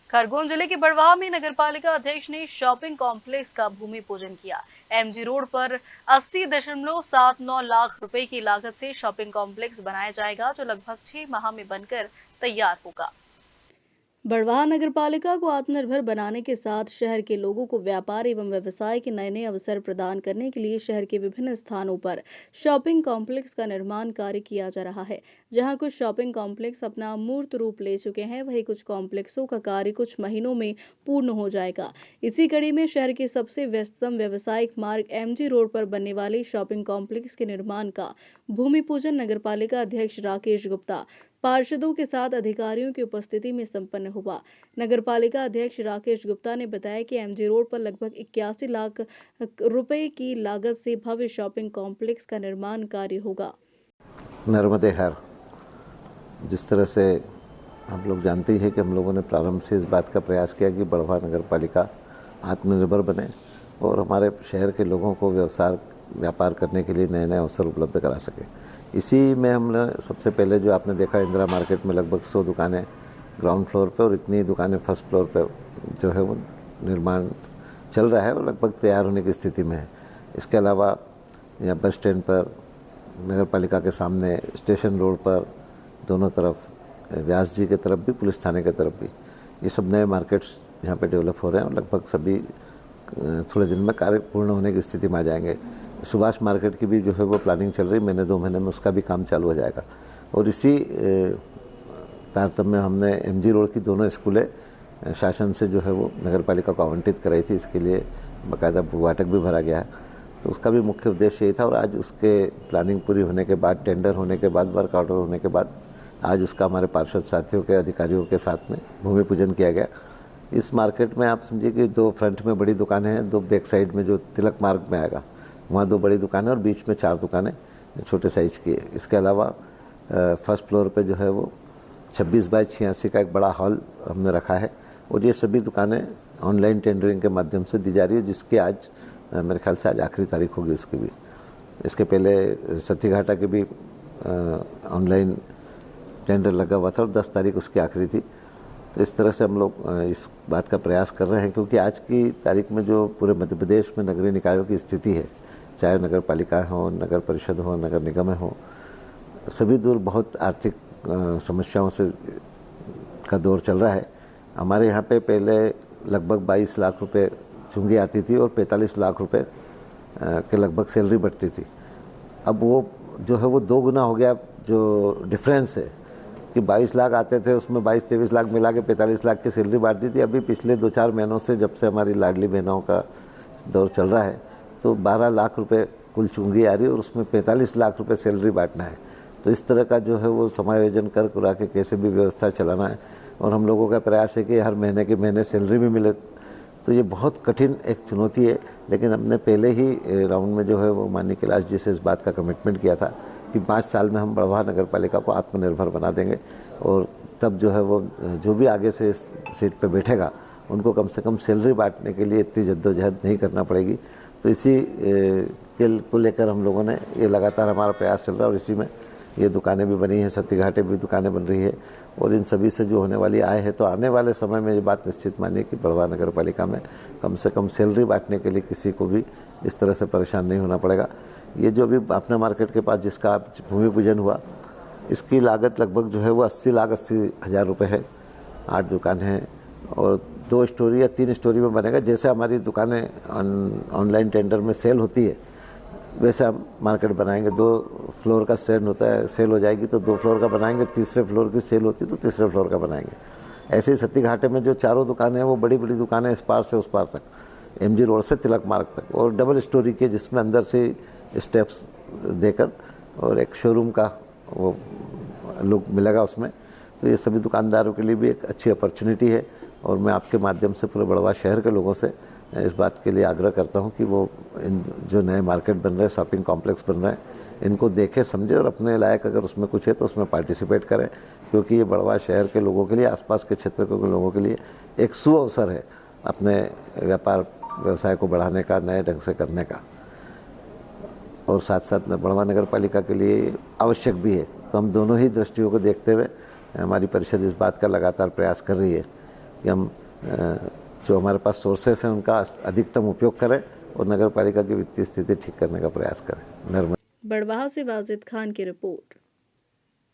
खरगोन जिले के बड़वाह में नगरपालिका अध्यक्ष ने शॉपिंग कॉम्प्लेक्स का भूमि पूजन किया। एमजी रोड पर 80.79 लाख रुपए की लागत से शॉपिंग कॉम्प्लेक्स बनाया जाएगा, जो लगभग 6 माह में बनकर तैयार होगा। बड़वाह नगरपालिका को आत्मनिर्भर बनाने के साथ शहर के लोगों को व्यापार एवं व्यवसाय के नए नए अवसर प्रदान करने के लिए शहर के विभिन्न स्थानों पर शॉपिंग कॉम्प्लेक्स का निर्माण कार्य किया जा रहा है। जहां कुछ शॉपिंग कॉम्प्लेक्स अपना मूर्त रूप ले चुके हैं, वहीं कुछ कॉम्प्लेक्सों का कार्य कुछ महीनों में पूर्ण हो जाएगा। इसी कड़ी में शहर के सबसे व्यस्ततम व्यावसायिक मार्ग एमजी रोड पर बनने वाले शॉपिंग कॉम्प्लेक्स के निर्माण का भूमि पूजन नगरपालिका अध्यक्ष राकेश गुप्ता पार्षदों के साथ अधिकारियों की उपस्थिति में संपन्न हुआ। नगरपालिका अध्यक्ष राकेश गुप्ता ने बताया कि एमजी रोड पर लगभग 81 लाख रुपए की लागत से भव्य शॉपिंग कॉम्प्लेक्स का निर्माण कार्य होगा। नर्मदे हर जिस तरह से हम लोग जानते ही हैं कि हम लोगों ने प्रारंभ से इस बात का प्रयास किया कि बड़वाह नगरपालिका आत्मनिर्भर बने और हमारे शहर के लोगों को व्यापार करने के लिए नए नए अवसर उपलब्ध करा सके। इसी में हमने सबसे पहले जो आपने देखा, इंदिरा मार्केट में लगभग 100 दुकानें ग्राउंड फ्लोर पे और इतनी दुकानें फर्स्ट फ्लोर पे जो है वो निर्माण चल रहा है और लगभग तैयार होने की स्थिति में है। इसके अलावा यहाँ बस स्टैंड पर, नगरपालिका के सामने, स्टेशन रोड पर दोनों तरफ, व्यास जी की तरफ भी, पुलिस थाने की तरफ भी, ये सब नए मार्केट्स यहाँ पे डेवलप हो रहे हैं और लगभग सभी थोड़े दिन में कार्य पूर्ण होने की स्थिति में आ जाएंगे। सुभाष मार्केट की भी जो है वो प्लानिंग चल रही, महीने 2 महीने में उसका भी काम चालू हो जाएगा। और इसी तारतम्य में हमने एमजी रोड की दोनों स्कूलें शासन से जो है वो नगरपालिका को आवंटित कराई थी। इसके लिए बाकायदा भूभाटक भी भरा गया है, तो उसका भी मुख्य उद्देश्य यही था। और आज उसके प्लानिंग पूरी होने के बाद, टेंडर होने के बाद, वर्क ऑर्डर होने के बाद आज उसका हमारे पार्षद साथियों के, अधिकारियों के साथ में भूमि पूजन किया गया। इस मार्केट में आप समझिए कि 2 फ्रंट में बड़ी दुकानें हैं, 2 बैक साइड में जो तिलक मार्ग में आएगा वहाँ 2 बड़ी दुकानें और बीच में 4 दुकानें छोटे साइज की है। इसके अलावा फर्स्ट फ्लोर पे जो है वो 26 बाई 86 का एक बड़ा हॉल हमने रखा है और ये सभी दुकानें ऑनलाइन टेंडरिंग के माध्यम से दी जा रही है, जिसकी आज मेरे ख्याल से आज आखिरी तारीख होगी उसकी भी। इसके पहले सतीघाटा के भी ऑनलाइन टेंडर लगा हुआ था और 10 तारीख उसकी आखिरी थी। तो इस तरह से हम लोग इस बात का प्रयास कर रहे हैं, क्योंकि आज की तारीख में जो पूरे मध्य प्रदेश में नगरीय निकायों की स्थिति है, चाहे नगर पालिका हो, नगर परिषद हो, नगर निगम हो, सभी दूर बहुत आर्थिक समस्याओं से का दौर चल रहा है। हमारे यहाँ पे पहले लगभग 22 लाख रुपए चुंगी आती थी और 45 लाख रुपए के लगभग सैलरी बढ़ती थी। अब वो जो है वो 2 गुना हो गया। जो डिफरेंस है कि 22 लाख आते थे, उसमें 22-23 लाख मिला के 45 लाख की सैलरी बांटती थी। अभी पिछले 2-4 महीनों से, जब से हमारी लाडली बहनों का दौर चल रहा है, तो 12 लाख रुपए कुल चुंगी आ रही है और उसमें 45 लाख रुपए सैलरी बांटना है। तो इस तरह का जो है वो समायोजन कर कुरा के कैसे भी व्यवस्था चलाना है। और हम लोगों का प्रयास है कि हर महीने के महीने सैलरी भी मिले। तो ये बहुत कठिन एक चुनौती है, लेकिन हमने पहले ही राउंड में जो है वो माननीय कैलाश जी से इस बात का कमिटमेंट किया था कि 5 साल में हम बड़वाह नगर पालिका को आत्मनिर्भर बना देंगे और तब जो है वो जो भी आगे से इस सीट पे बैठेगा उनको कम से कम सैलरी बांटने के लिए इतनी जद्दोजहद नहीं करना पड़ेगी। तो इसी को लेकर हम लोगों ने, ये लगातार हमारा प्रयास चल रहा है और इसी में ये दुकानें भी बनी हैं, सतीघाटे भी दुकानें बन रही है और इन सभी से जो होने वाली आय है, तो आने वाले समय में ये बात निश्चित मानिए कि बड़वाह नगर पालिका में कम से कम सैलरी बांटने के लिए किसी को भी इस तरह से परेशान नहीं होना पड़ेगा। ये जो भी अपना मार्केट के पास जिसका भूमि पूजन हुआ, इसकी लागत लगभग जो है वो 80,80,000 रुपये है। 8 दुकान हैं और 2 स्टोरी या 3 स्टोरी में बनेगा। जैसे हमारी दुकानें ऑनलाइन टेंडर में सेल होती है, वैसे हम मार्केट बनाएंगे। 2 फ्लोर का सेल होता है, सेल हो जाएगी तो 2 फ्लोर का बनाएंगे, तीसरे फ्लोर की सेल होती है तो तीसरे फ्लोर का बनाएंगे। ऐसे ही सतीघाटे में जो 4 दुकानें हैं वो बड़ी बड़ी दुकानें, इस पार से उस पार तक, एमजी रोड से तिलक मार्ग तक, और डबल स्टोरी के जिसमें अंदर से स्टेप्स देकर और एक शोरूम का वो लुक मिलेगा उसमें। तो ये सभी दुकानदारों के लिए भी एक अच्छी अपॉर्चुनिटी है और मैं आपके माध्यम से पूरे बड़वाह शहर के लोगों से इस बात के लिए आग्रह करता हूं कि वो इन जो नए मार्केट बन रहे हैं, शॉपिंग कॉम्प्लेक्स बन रहे हैं, इनको देखें, समझे और अपने लायक अगर उसमें कुछ है तो उसमें पार्टिसिपेट करें, क्योंकि ये बड़वाह शहर के लोगों के लिए, आसपास के क्षेत्र के लोगों के लिए एक सुअवसर है अपने व्यापार व्यवसाय को बढ़ाने का, नए ढंग से करने का, और साथ साथ बड़वाह नगर पालिका के लिए आवश्यक भी है। तो हम दोनों ही दृष्टियों को देखते हुए हमारी परिषद इस बात का लगातार प्रयास कर रही है कि हम जो हमारे पास सोर्सेस हैं उनका अधिकतम उपयोग करें और नगर पालिका की वित्तीय स्थिति ठीक करने का प्रयास करें। बड़वाह से वाजिद खान की रिपोर्ट।